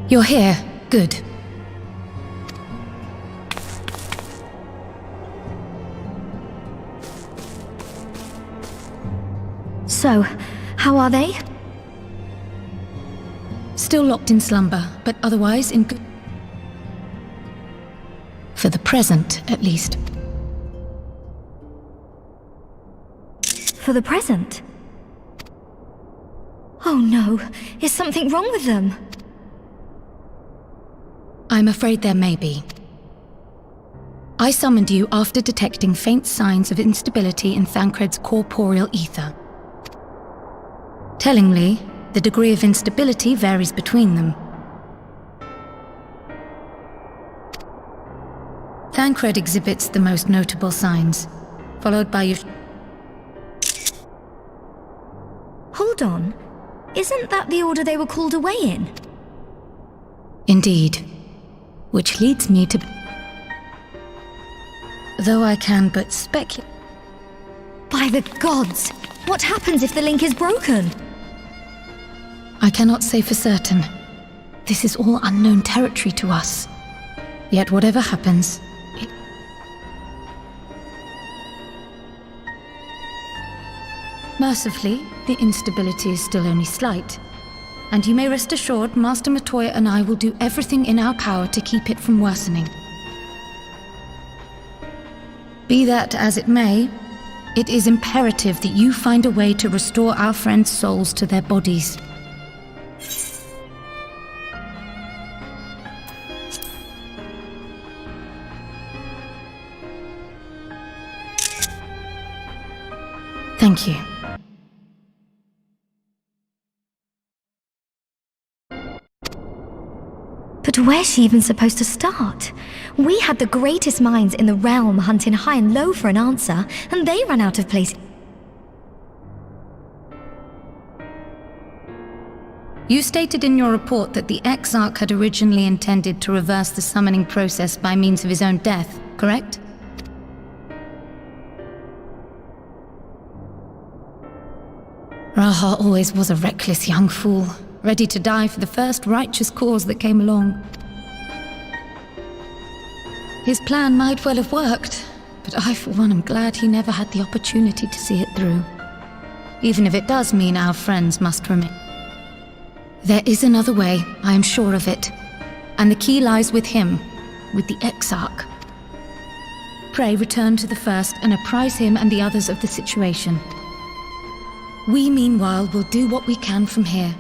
You're here. Good. So, how are they? Still locked in slumber, but otherwise in good... For the present, at least. For the present? Oh Oh no, is something wrong with them? I'm afraid there may be. I summoned you after detecting faint signs of instability in Thancred's corporeal ether. Tellingly, the degree of instability varies between them. Thancred exhibits the most notable signs, followed by your... Hold on. Isn't that the order they were called away in? Indeed. Which leads me to... Though I can but speculate... By the gods! What happens if the link is broken? I cannot say for certain. This is all unknown territory to us. Yet whatever happens, Mercifully, the instability is still only slight. And you may rest assured Master Matoya and I will do everything in our power to keep it from worsening. Be that as it may, it is imperative that you find a way to restore our friends' souls to their bodies. Thank you. But where's she even supposed to start? We had the greatest minds in the realm hunting high and low for an answer, and they ran out of place. You stated in your report that the Exarch had originally intended to reverse the summoning process by means of his own death, correct? Raha always was a reckless young fool, ready to die for the first righteous cause that came along. His plan might well have worked, but I for one am glad he never had the opportunity to see it through. Even if it does mean our friends must remain. There is another way, I am sure of it. And the key lies with him, with the Exarch. Pray return to the First and apprise him and the others of the situation. We, meanwhile, will do what we can from here.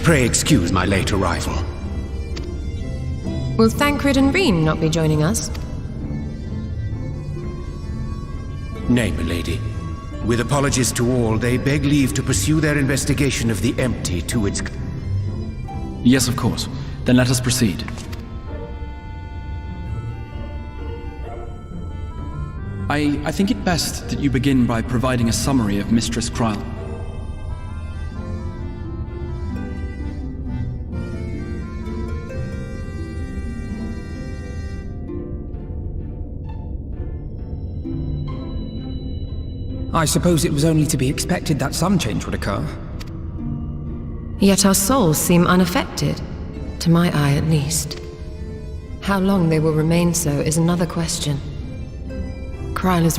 Pray excuse my late arrival. Will Thancred and Reen not be joining us? Nay, milady. With apologies to all, they beg leave to pursue their investigation of the empty to its... Yes, of course. Then let us proceed. I think it best that you begin by providing a summary of Mistress Kryl. I suppose it was only to be expected that some change would occur. Yet our souls seem unaffected, to my eye at least. How long they will remain so is another question. Kryl is...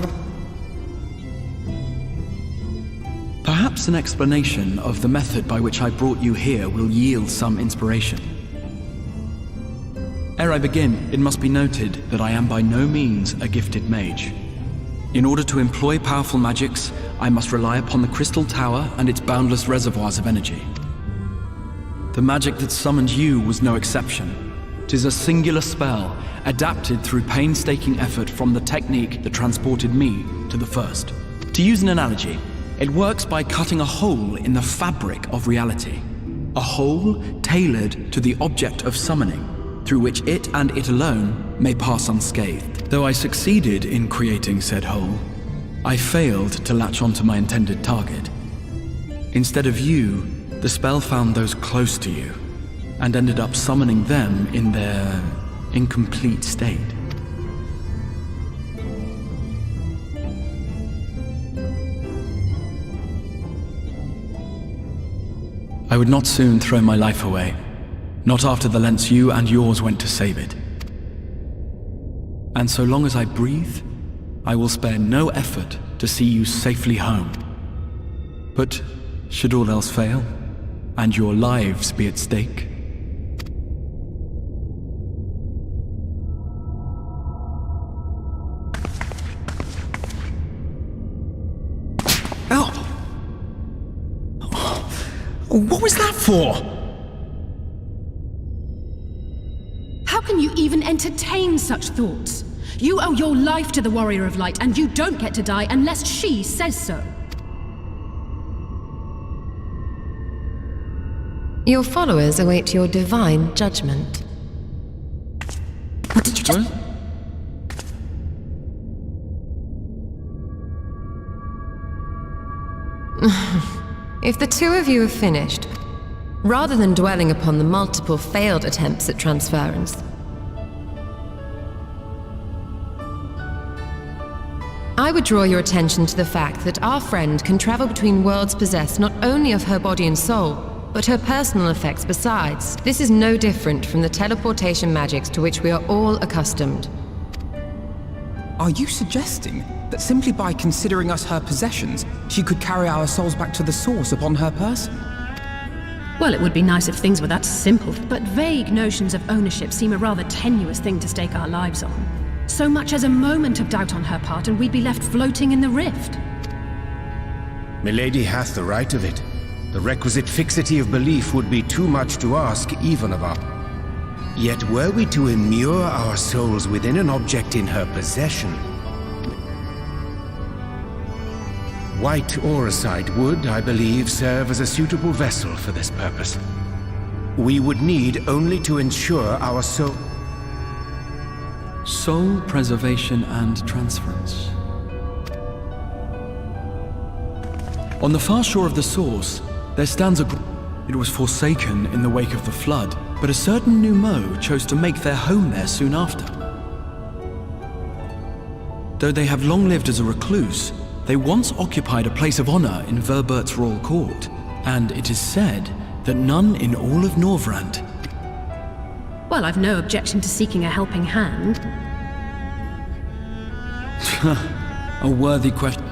Perhaps an explanation of the method by which I brought you here will yield some inspiration. Ere I begin, it must be noted that I am by no means a gifted mage. In order to employ powerful magics, I must rely upon the Crystal Tower and its boundless reservoirs of energy. The magic that summoned you was no exception. 'Tis a singular spell, adapted through painstaking effort from the technique that transported me to the first. To use an analogy, it works by cutting a hole in the fabric of reality. A hole tailored to the object of summoning, through which it and it alone may pass unscathed. Though I succeeded in creating said hole, I failed to latch onto my intended target. Instead of you, the spell found those close to you, and ended up summoning them in their incomplete state. I would not soon throw my life away, not after the lengths you and yours went to save it. And so long as I breathe, I will spare no effort to see you safely home. But should all else fail, and your lives be at stake, What was that for? How can you even entertain such thoughts? You owe your life to the Warrior of Light, and you don't get to die unless she says so. Your followers await your divine judgment. What did you just... If the two of you have finished, rather than dwelling upon the multiple failed attempts at transference, I would draw your attention to the fact that our friend can travel between worlds possessed not only of her body and soul, but her personal effects besides. This is no different from the teleportation magics to which we are all accustomed. Are you suggesting that simply by considering us her possessions, she could carry our souls back to the source upon her person? Well, it would be nice if things were that simple, but vague notions of ownership seem a rather tenuous thing to stake our lives on. So much as a moment of doubt on her part and we'd be left floating in the rift. Milady hath the right of it. The requisite fixity of belief would be too much to ask even of our... Yet were we to immure our souls within an object in her possession, White Auracite would, I believe, serve as a suitable vessel for this purpose. We would need only to ensure our soul preservation and transference. On the far shore of the source, there stands it was forsaken in the wake of the flood, but a certain Numo chose to make their home there soon after. Though they have long lived as a recluse, they once occupied a place of honor in Verbert's royal court, and it is said that none in all of Norvrand... Well, I've no objection to seeking a helping hand. A worthy question.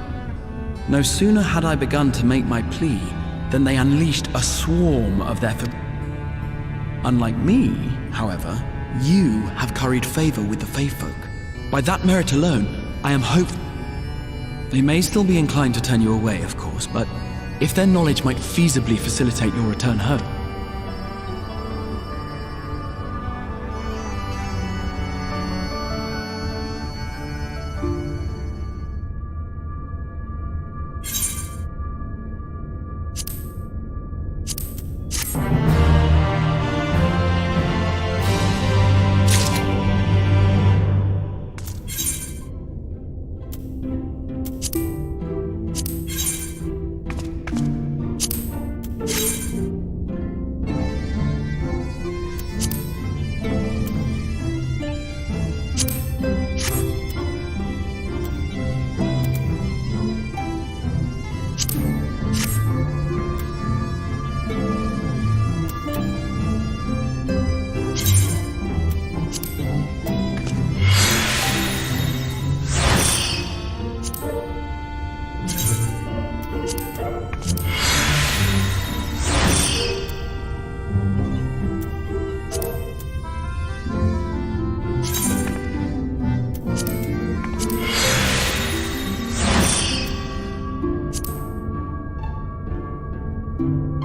No sooner had I begun to make my plea than they unleashed a swarm of their... Unlike me, however, you have curried favor with the Fae folk. By that merit alone, I am hopeful. They may still be inclined to turn you away, of course, but if their knowledge might feasibly facilitate your return home... you.